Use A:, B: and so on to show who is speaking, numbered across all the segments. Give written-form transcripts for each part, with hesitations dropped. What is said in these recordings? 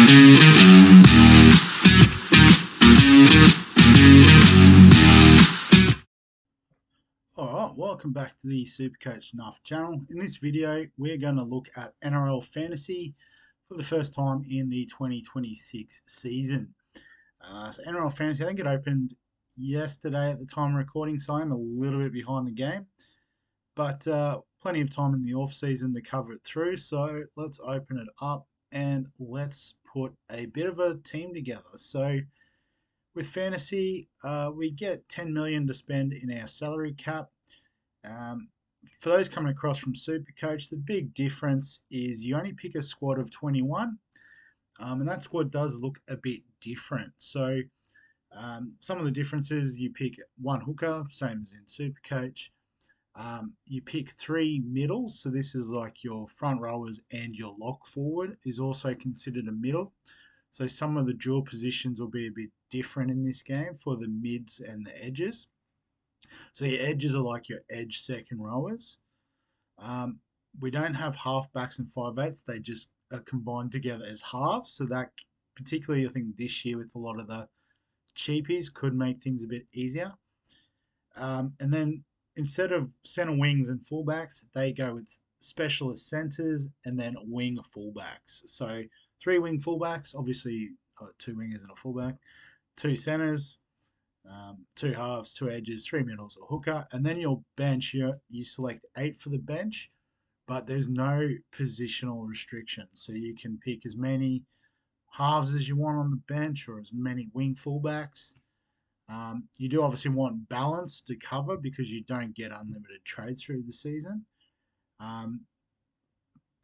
A: Alright, welcome back to the Supercoach Nuff channel. In this video, we're going to look at NRL Fantasy for the first time in the 2026 season. So NRL Fantasy, I think it opened yesterday at the time of recording, so I'm a little bit behind the game. But plenty of time in the off season to cover it through, so let's open it up and let's put a bit of a team together. So with fantasy, we get 10 million to spend in our salary cap. For those coming across from Supercoach, the big difference is you only pick a squad of 21, and that squad does look a bit different. So some of the differences: you pick one hooker, same as in Supercoach. You pick three middles, so this is like your front rowers and your lock forward is also considered a middle. So some of the dual positions will be a bit different in this game for the mids and the edges. So your edges are like your edge second rowers. We don't have halfbacks and 5/8s. They just are combined together as halves. So that particularly I think this year with a lot of the cheapies could make things a bit easier. And then instead of centre wings and fullbacks, they go with specialist centres and then wing fullbacks. So three wing fullbacks, obviously two wingers and a fullback, two centres, two halves, two edges, three middles, a hooker, and then your bench, you select 8 for the bench, but there's no positional restriction. So you can pick as many halves as you want on the bench or as many wing fullbacks. You do obviously want balance to cover because you don't get unlimited trades through the season.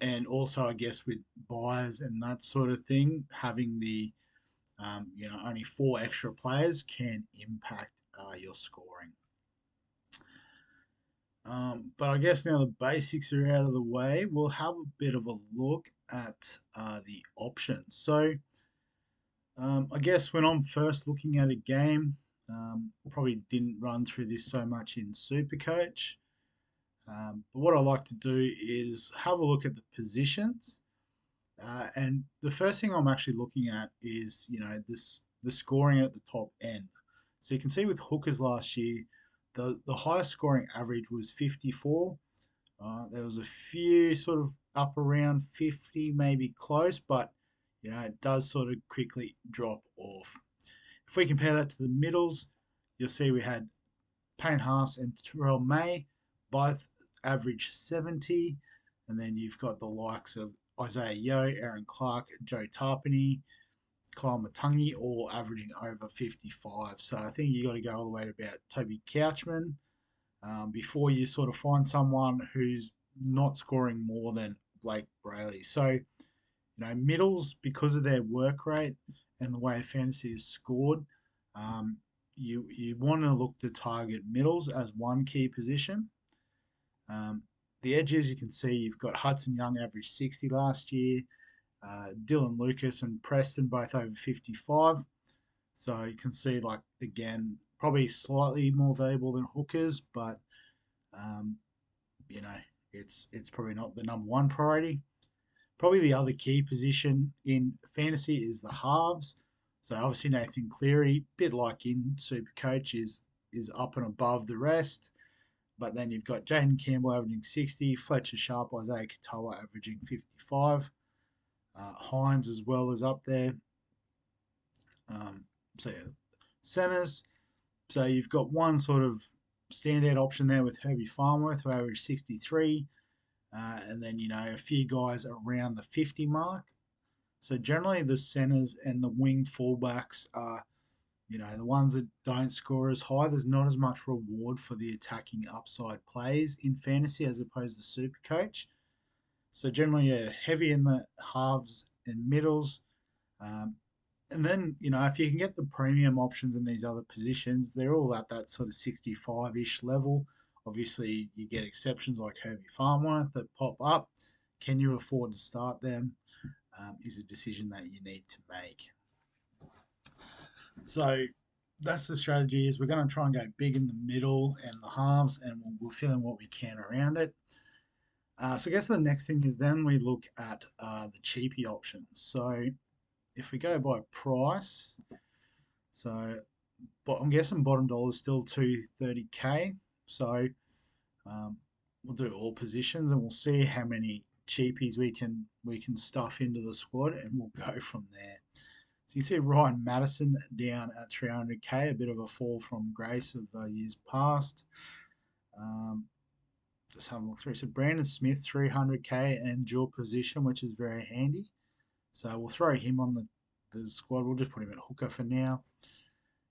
A: And also, I guess, with buys and that sort of thing, having the only 4 extra players can impact your scoring. But I guess now the basics are out of the way, we'll have a bit of a look at the options. So I guess when I'm first looking at a game, probably didn't run through this so much in Supercoach. But what I like to do is have a look at the positions. And the first thing I'm actually looking at is, the scoring at the top end. So you can see with hookers last year, the highest scoring average was 54. There was a few sort of up around 50, maybe close, but it does sort of quickly drop off. If we compare that to the middles, you'll see we had Payne Haas and Terrell May, both average 70, and then you've got the likes of Isaiah Yeo, Aaron Clark, Joe Tarpany, Kyle Matangi, all averaging over 55. So I think you got to go all the way to about Toby Couchman before you sort of find someone who's not scoring more than Blake Brayley. So, middles, because of their work rate and the way fantasy is scored, you want to look to target middles as one key position. The edges, you can see you've got Hudson Young averaged 60 last year, Dylan Lucas and Preston both over 55. So you can see, like, again, probably slightly more valuable than hookers, but it's probably not the number one priority. Probably the other key position in fantasy is the halves. So obviously Nathan Cleary, bit like in Supercoach, is up and above the rest. But then you've got Jaden Campbell averaging 60, Fletcher Sharp, Isaiah Katoa averaging 55. Hines as well is up there. Centers. So you've got one sort of standout option there with Herbie Farnworth, who averaged 63. And then, a few guys around the 50 mark. So generally the centers and the wing fullbacks are, the ones that don't score as high. There's not as much reward for the attacking upside plays in fantasy as opposed to Supercoach. So generally, heavy in the halves and middles. And then, if you can get the premium options in these other positions, they're all at that sort of 65-ish level. Obviously, you get exceptions like Herbie Farnworth that pop up. Can you afford to start them? Is a decision that you need to make. So that's the strategy. Is we're going to try and go big in the middle and the halves, and we'll fill in what we can around it. So I guess the next thing is then we look at the cheapy options. So if we go by price, so but I'm guessing bottom dollar is still 230k. So um, we'll do all positions and we'll see how many cheapies we can stuff into the squad, and we'll go from there. So you see Ryan Madison down at 300k, a bit of a fall from grace of years past. Um, just having a look through. So Brandon Smith 300k and dual position, which is very handy. So we'll throw him on the squad. We'll just put him at hooker for now.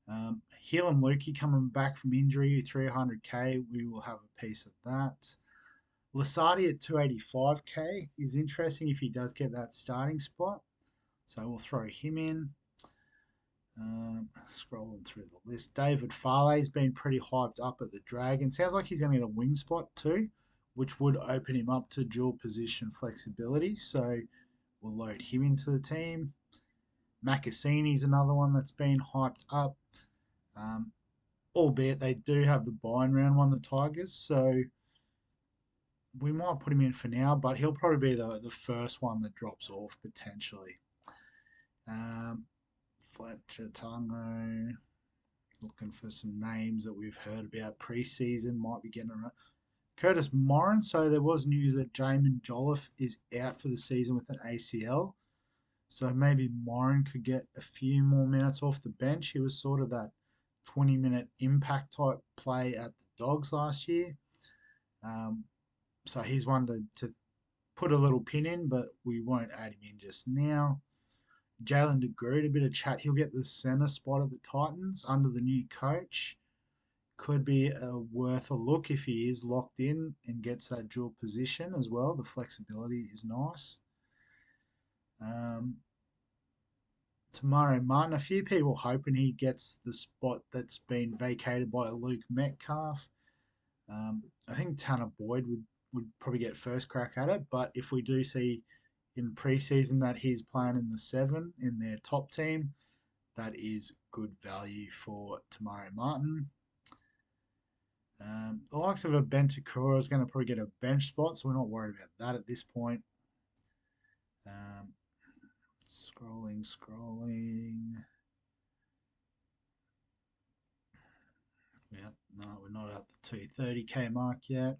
A: Heelan Lukey coming back from injury, 300k. We will have a piece of that. Lasardi at 285k is interesting if he does get that starting spot. So we'll throw him in. Scrolling through the list. David Farley's been pretty hyped up at the Dragon. Sounds like he's going to get a wing spot too, which would open him up to dual position flexibility. So we'll load him into the team. Macassini's another one that's been hyped up. Albeit they do have the buy in round one, the Tigers. So we might put him in for now, but he'll probably be the first one that drops off potentially. Fletcher Tango, looking for some names that we've heard about pre-season, might be getting around. Curtis Morin. So there was news that Jamin Jolliffe is out for the season with an ACL. So maybe Morin could get a few more minutes off the bench. He was sort of that 20-minute impact type play at the Dogs last year. So he's one to put a little pin in, but we won't add him in just now. Jalen DeGroot, a bit of chat. He'll get the centre spot at the Titans under the new coach. Could be worth a look if he is locked in and gets that dual position as well. The flexibility is nice. Tamari Martin, a few people hoping he gets the spot that's been vacated by Luke Metcalf. I think Tanner Boyd would probably get first crack at it, but if we do see in preseason that he's playing in the 7 in their top team, that is good value for Tamari Martin. The likes of a Bentakura is going to probably get a bench spot, so we're not worried about that at this point. Scrolling. Yeah, no, we're not at the 230k mark yet.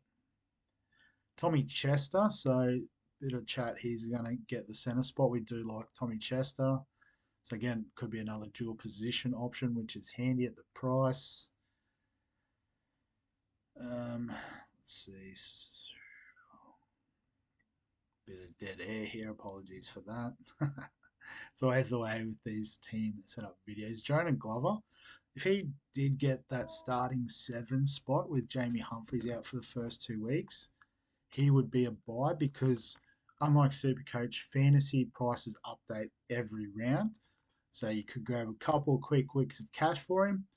A: Tommy Chester, so bit of chat. He's going to get the centre spot. We do like Tommy Chester. So again, could be another dual position option, which is handy at the price. Let's see. Bit of dead air here. Apologies for that. It's always the way with these team setup videos. Jonah Glover, if he did get that starting 7 spot with Jamie Humphries out for the first 2 weeks, he would be a buy because unlike Supercoach, fantasy prices update every round. So you could grab a couple of quick weeks of cash for him,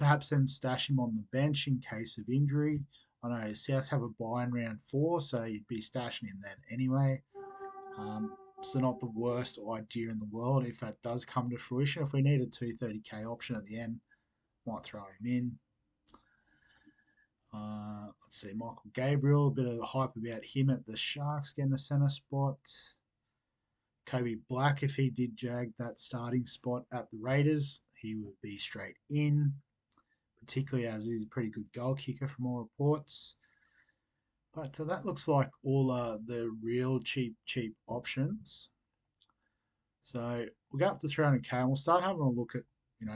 A: perhaps then stash him on the bench in case of injury. I know Souths have a buy in round 4, so you'd be stashing him then anyway. So not the worst idea in the world if that does come to fruition. If we need a 230k option at the end, might throw him in. Let's see, Michael Gabriel, a bit of hype about him at the Sharks getting a centre spot. Kobe Black, if he did jag that starting spot at the Raiders, he would be straight in, particularly as he's a pretty good goal kicker from all reports. But that looks like all the real cheap options. So we'll go up to 300k and we'll start having a look at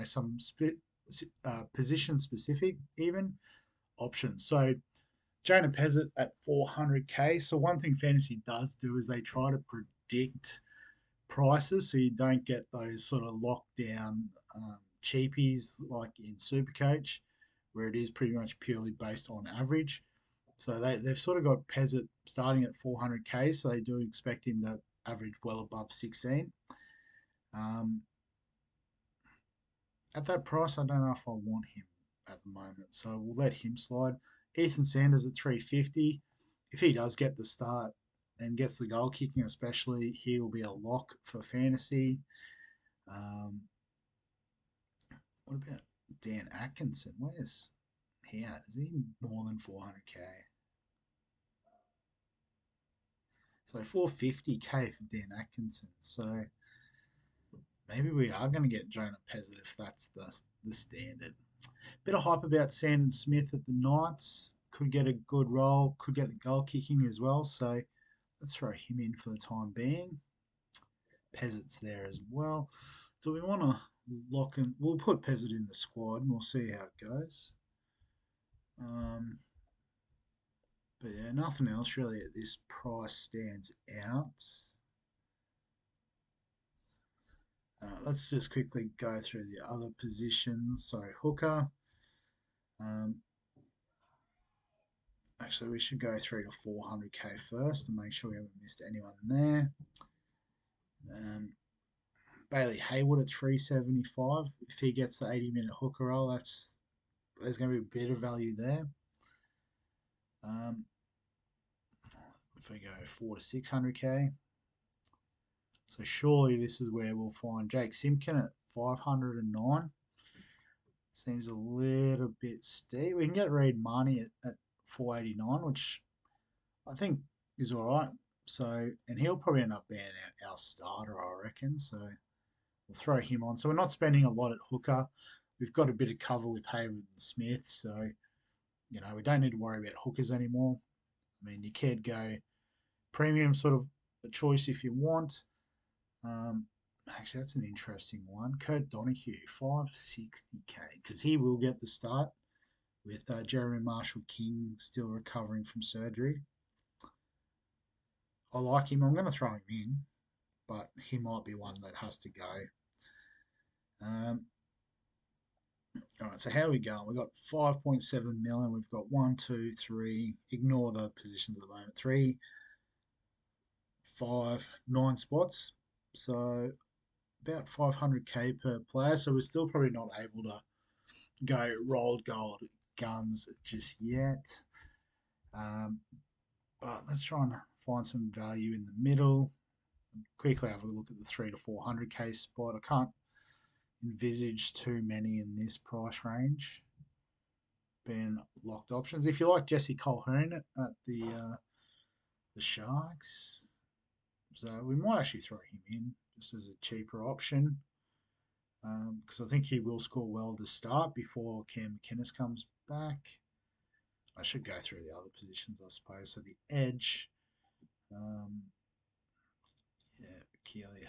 A: some position specific even options. So Jonah Pezzett at 400k. So one thing fantasy does do is they try to predict prices so you don't get those sort of lockdown cheapies like in Supercoach where it is pretty much purely based on average. So they've sort of got Pezzett starting at 400k, so they do expect him to average well above 16. At that price, I don't know if I want him at the moment, so we'll let him slide. Ethan Sanders at 350. If he does get the start and gets the goal kicking, especially, he will be a lock for fantasy. What about Dan Atkinson? Where's he at? Is he more than 400k? So 450k for Dan Atkinson. So Maybe we are going to get Jonah Pezzett if that's the standard. Bit of hype about Sandon Smith at the Knights. Could get a good role. Could get the goal kicking as well. So let's throw him in for the time being. Pezzett's there as well. Do we want to lock in? We'll put Pezzett in the squad and we'll see how it goes. Um, but yeah, nothing else really at this price stands out. Let's just quickly go through the other positions. So hooker. Um, actually, we should go through to 400k first and make sure we haven't missed anyone there. Um, Bailey Hayward at 375. If he gets the 80-minute hooker roll, there's going to be a bit of value there. If we go 4 to 600k, so surely this is where we'll find Jake Simpkin at 509. Seems a little bit steep. We can get Reed Marnie at 489, which I think is all right. So, and he'll probably end up being our starter, I reckon. So we'll throw him on. So we're not spending a lot at hooker. We've got a bit of cover with Hayward and Smith. So, we don't need to worry about hookers anymore. I mean, you could go premium sort of a choice if you want. Actually, that's an interesting one. Kurt Donahue, 560k, because he will get the start with Jeremy Marshall King still recovering from surgery. I like him. I'm going to throw him in, but he might be one that has to go. All right, so how are we going? We've got 5.7 million. We've got 1, 2, 3. Ignore the positions at the moment. 3, 5, 9 spots. So about 500k per player. So we're still probably not able to go rolled gold guns just yet. But let's try and find some value in the middle. Quickly have a look at the 3 to 400k spot. I can't envisage too many in this price range being locked options. If you like Jesse Colquhoun at the Sharks, so we might actually throw him in just as a cheaper option because I think he will score well to start before Cam McInnes comes back. I should go through the other positions, I suppose. So the edge, yeah, Keely.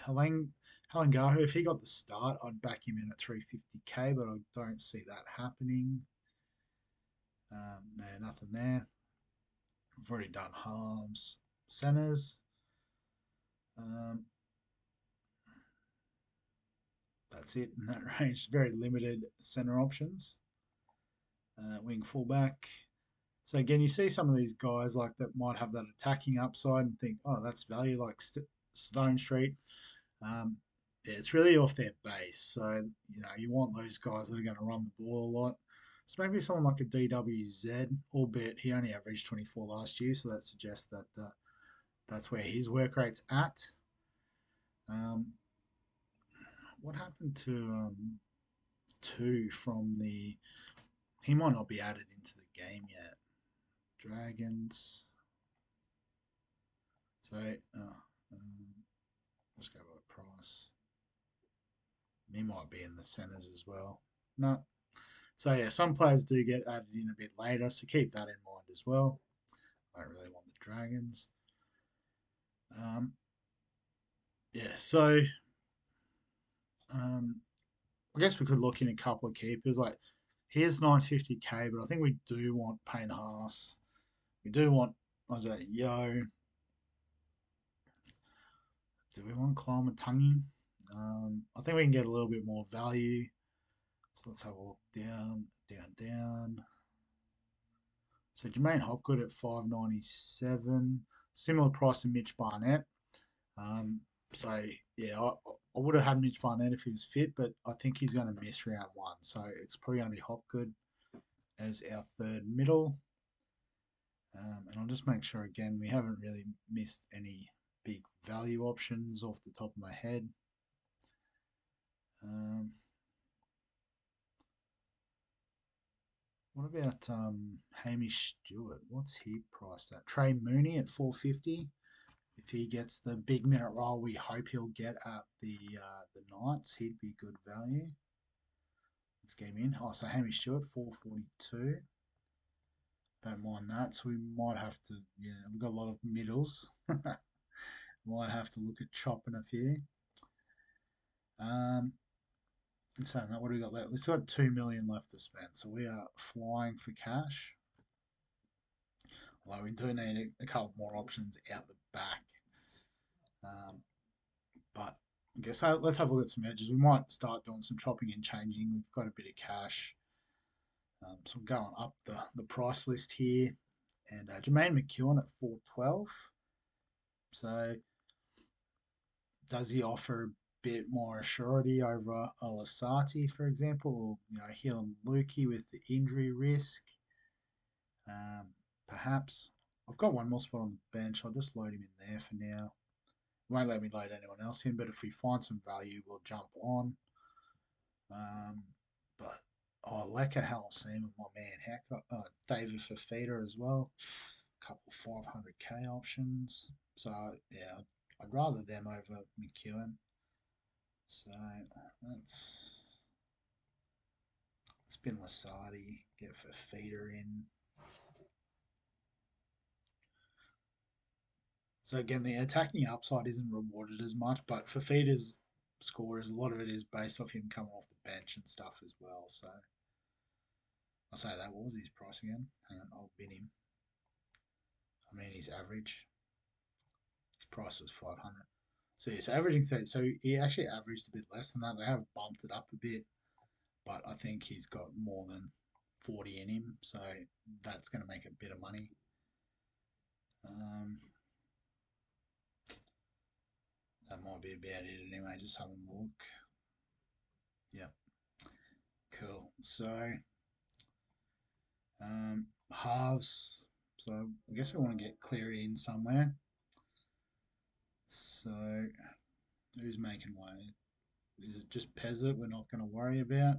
A: Halangahu, if he got the start, I'd back him in at 350k, but I don't see that happening. No, nothing there. We've already done halves, centers. Um, that's it in that range. Very limited center options. Wing fullback. So again, you see some of these guys like that might have that attacking upside and think, oh, that's value like Stone Street. Yeah, it's really off their base. So, you want those guys that are going to run the ball a lot. So maybe someone like a DWZ, albeit he only averaged 24 last year, so that suggests that that's where his work rate's at. Um, what happened to two from the? He might not be added into the game yet. Dragons. So let's go by price. He might be in the centers as well. No. So yeah, some players do get added in a bit later, so keep that in mind as well. I don't really want the Dragons. Yeah, so I guess we could look in a couple of keepers. Like here's 950k, but I think we do want Payne Haas. We do want Isaiah Yo. Do we want Klamatangi? I think we can get a little bit more value. So let's have a look down, down, down. So Jermaine Hopgood at 597, similar price to Mitch Barnett. So yeah, I would have had Mitch Barnett if he was fit, but I think he's going to miss round one. So it's probably going to be Hopgood as our third middle. And I'll just make sure again we haven't really missed any big value options off the top of my head. What about Hamish Stewart? What's he priced at? Trey Mooney at 450. If he gets the big minute role we hope he'll get at the Knights, he'd be good value. Let's get him in. Oh, so Hamish Stewart, 442. Don't mind that. So we might have to, yeah, we've got a lot of middles. Might have to look at chopping a few. And saying that, what do we got left? We've still got 2 million left to spend, so we are flying for cash. Although we do need a couple more options out the back. But I guess let's have a look at some edges. We might start doing some chopping and changing. We've got a bit of cash. So I'm going up the price list here. And Jermaine McEwen at 412. So does he offer a bit more surety over Alasati, for example, or Helen Lukey with the injury risk? Perhaps. I've got one more spot on the bench. I'll just load him in there for now. Won't let me load anyone else in, but if we find some value, we'll jump on. But Leka Halasima, my man. How could David Fafita as well. A couple 500k options. So yeah, I'd rather them over McEwen. So let's spin Lasardi, get Fafita in. So again, the attacking upside isn't rewarded as much, but Fafita's scores, a lot of it is based off him coming off the bench and stuff as well. So I'll say that. What was his price again? Hang on, I'll bid him. I mean, his average. His price was 500. So he's averaging 30. So he actually averaged a bit less than that. They have bumped it up a bit, but I think he's got more than 40 in him. So that's going to make a bit of money. That might be about it anyway. Just have a look. Yep. Cool. So halves. So I guess we want to get Cleary in somewhere. So who's making way? Is it just Pezzett we're not going to worry about?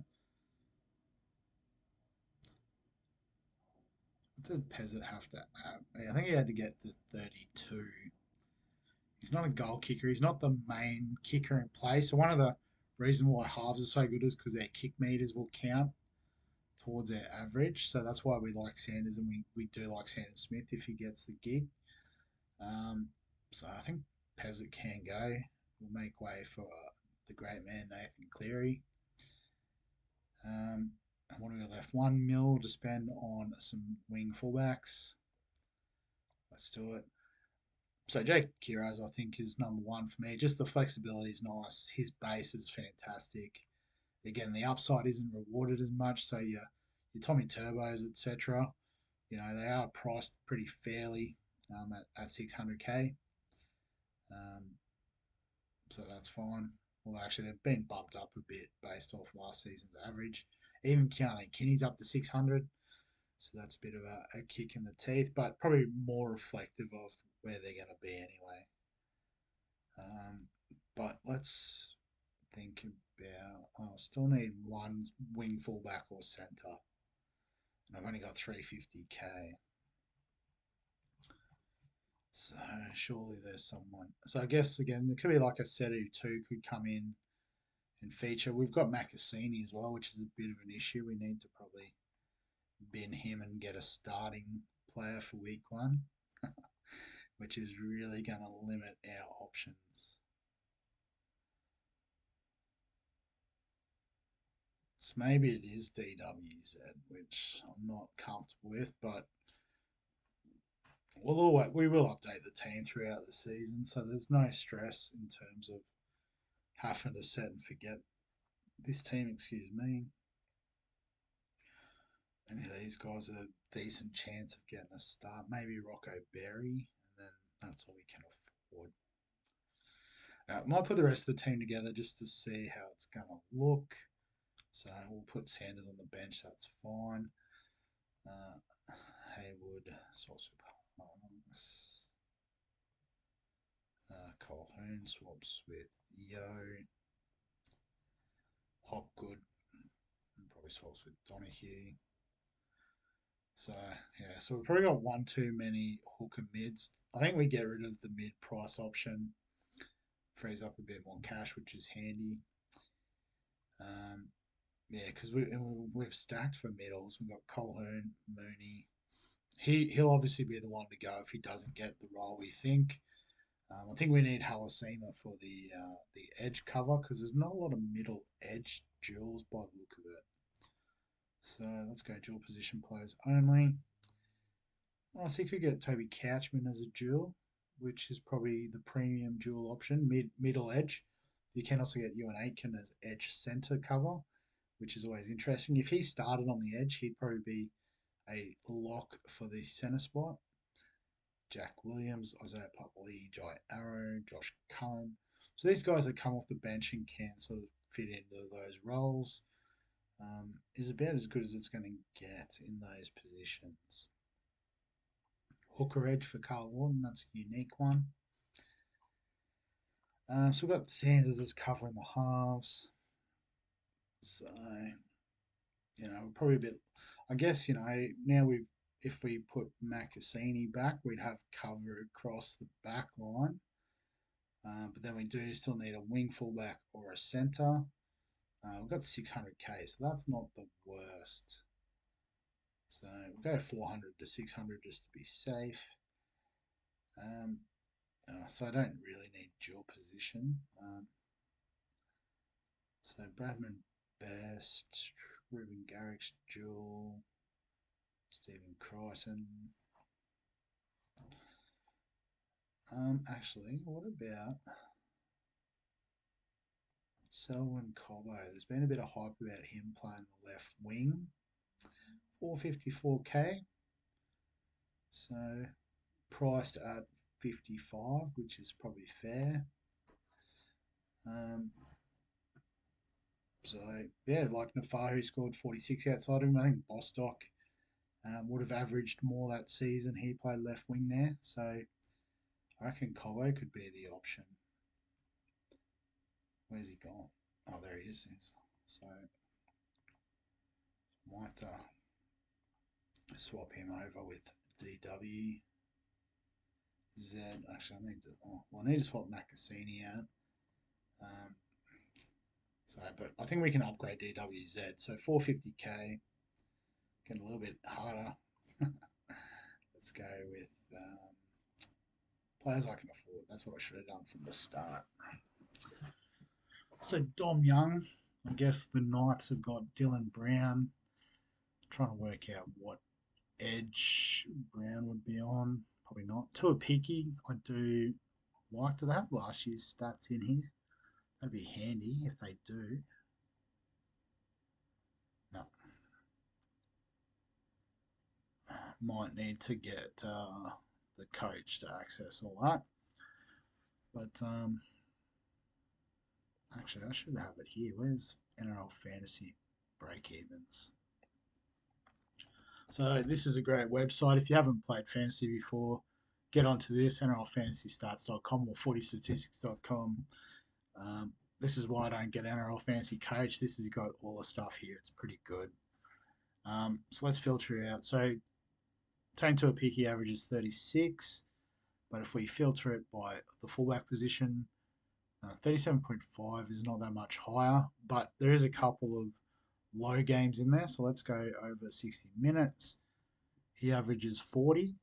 A: What did Pezzett have to have? I think he had to get to 32. He's not a goal kicker. He's not the main kicker in play. So one of the reasons why halves are so good is because their kick meters will count towards their average. So that's why we like Sanders, and we do like Sanders Smith if he gets the gig. So I think Pezzett can go. We'll make way for the great man Nathan Cleary. And what do we got left? 1 mil to spend on some wing fullbacks. Let's do it. So Jake Kiraz, I think, is number one for me. Just the flexibility is nice. His base is fantastic. Again, the upside isn't rewarded as much. So your Tommy Turbos, etc. They are priced pretty fairly at 600k. So that's fine. Well, actually, they've been bumped up a bit based off last season's average. Even Keanu Kinney's up to 600. So that's a bit of a kick in the teeth, but probably more reflective of where they're going to be anyway. But let's think about. I still need one wing fullback or centre, and I've only got 350k. So surely there's someone. So I guess again there could be like a Setu two could come in and feature. We've got Macassini as well, which is a bit of an issue. We need to probably bin him and get a starting player for week one, which is really going to limit our options. So maybe it is DWZ, which I'm not comfortable with, but we will update the team throughout the season, so there's no stress in terms of having to set and forget this team. Excuse me. Any of these guys are a decent chance of getting a start. Maybe Rocco Berry, and then that's all we can afford. Might put the rest of the team together just to see how it's going to look. So we'll put Sanders on the bench. That's fine. Haywood swaps with Harness. Colhoun swaps with Yo. Hopgood probably swaps with Donahue. So yeah, so we've probably got one too many hooker mids. I think we get rid of the mid price option, frees up a bit more cash, which is handy. Um, yeah, because we've stacked for middles. We've got Colhoun, Mooney. He'll obviously be the one to go if he doesn't get the role we think. I think we need Halasima for the edge cover because there's not a lot of middle edge duels by the look of it. So let's go dual position players only. So you could get Toby Couchman as a dual, which is probably the premium dual option, middle edge. You can also get Ewan Aitken as edge centre cover, which is always interesting. If he started on the edge, he'd probably be a lock for the centre spot. Jack Williams, Isaiah Papali, Jai Arrow, Josh Curran. So these guys that come off the bench and can sort of fit into those roles is about as good as it's going to get in those positions. Hooker edge for Carl Warden, that's a unique one. So we've got Sanders as covering the halves. So, we're probably a bit. I guess now if we put Macassini back, we'd have cover across the back line. But then we do still need a wing fullback or a centre. We've got 600k, so that's not the worst. So we'll go 400 to 600 just to be safe. So I don't really need dual position. So Bradman Best, Ruben Garrick's dual, Stephen Crichton. Actually, what about Selwyn Cobbo? There's been a bit of hype about him playing the left wing. 454k. So priced at 55, which is probably fair. Um, so yeah, like Nafar, who scored 46 outside him. I think Bostock would have averaged more that season. He played left wing there, so I reckon Cobbo could be the option. Where's he gone? Oh, there he is. So might swap him over with DW. Z. Actually, I need to swap Nakasini out. Um, but I think we can upgrade DWZ. So 450k, getting a little bit harder. Let's go with players I can afford. That's what I should have done from the start. So Dom Young, I guess the Knights have got Dylan Brown. Trying to work out what edge Brown would be on. Probably not. Tuapiki, I do like to have last year's stats in here. That'd be handy if they do. No. Might need to get the coach to access all that. But actually, I should have it here. Where's NRL Fantasy break evens? So this is a great website. If you haven't played fantasy before, get onto this, nrlfantasystats.com or footystatistics.com. This is why I don't get NRL Fantasy Coach. This has got all the stuff here. It's pretty good. So let's filter it out. So Tane Tuapiki averages 36, but if we filter it by the fullback position, 37.5 is not that much higher, but there is a couple of low games in there. So let's go over 60 minutes. He averages 40.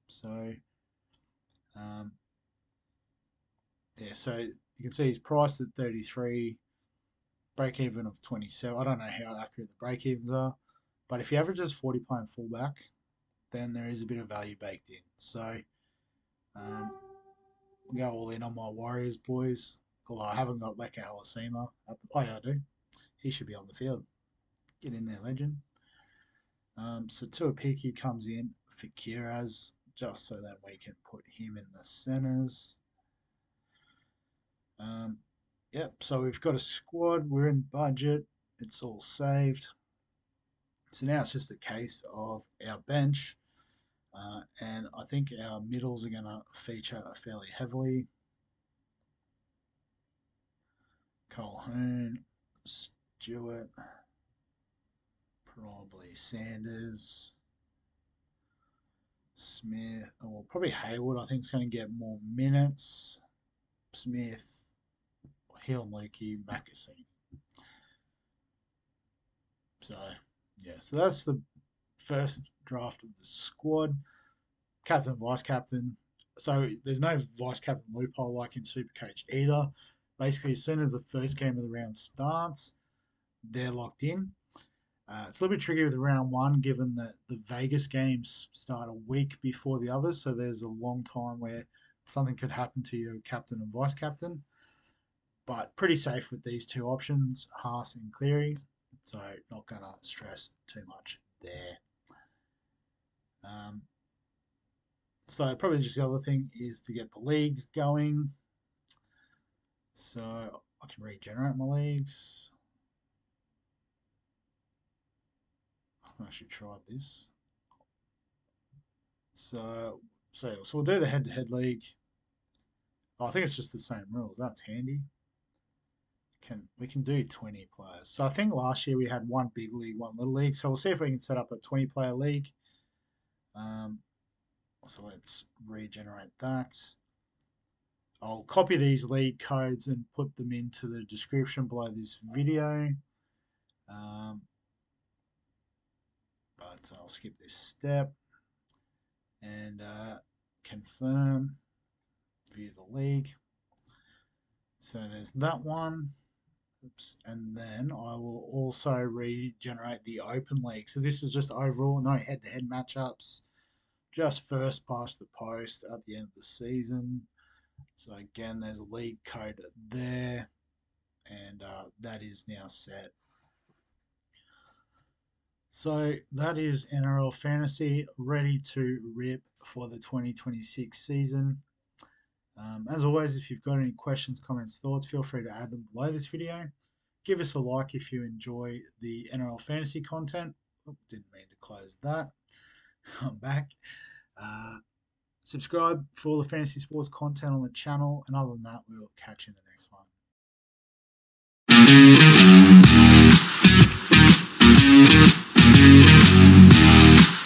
A: So, um, yeah, so you can see he's priced at 33, break even of 27. I don't know how accurate the break evens are, but if he averages 40 playing fullback, then there is a bit of value baked in. So, um, go all in on my Warriors boys. Although I haven't got Leka Halasima. Oh, yeah, I do. He should be on the field. Get in there, legend. So Tuapiki comes in for Kiraz, just so that we can put him in the centres. Yep, so we've got a squad. We're in budget. It's all saved. So now it's just a case of our bench. And I think our middles are going to feature fairly heavily. Colhoun, Stewart, probably Sanders. Smith, or probably Hayward, I think is going to get more minutes. Smith, Hill, Lukey, Mackesy. So, yeah, so that's the first draft of the squad. Captain, vice captain. So there's no vice captain loophole like in Supercoach either. Basically, as soon as the first game of the round starts, they're locked in. It's a little bit tricky with round one, given that the Vegas games start a week before the others, so there's a long time where something could happen to your captain and vice captain. But pretty safe with these two options, Haas and Cleary. So not gonna stress too much there. Um, so probably just the other thing is to get the leagues going. So I can regenerate my leagues. I've actually tried this. So we'll do the head-to-head league. Oh, I think it's just the same rules. That's handy. We can do 20 players. So I think last year we had one big league, one little league. So we'll see if we can set up a 20-player league. Um, so let's regenerate that. I'll copy these league codes and put them into the description below this video. Um, but I'll skip this step and confirm, view the league. So there's that one. Oops. And then I will also regenerate the open league. So this is just overall, no head-to-head matchups, just first past the post at the end of the season. So again, there's a league code there, and that is now set. So that is NRL Fantasy ready to rip for the 2026 season. As always, if you've got any questions, comments, thoughts, feel free to add them below this video. Give us a like if you enjoy the NRL Fantasy content. Oh, didn't mean to close that. I'm back. Uh, Subscribe for all the fantasy sports content on the channel. And other than that, we'll catch you in the next one.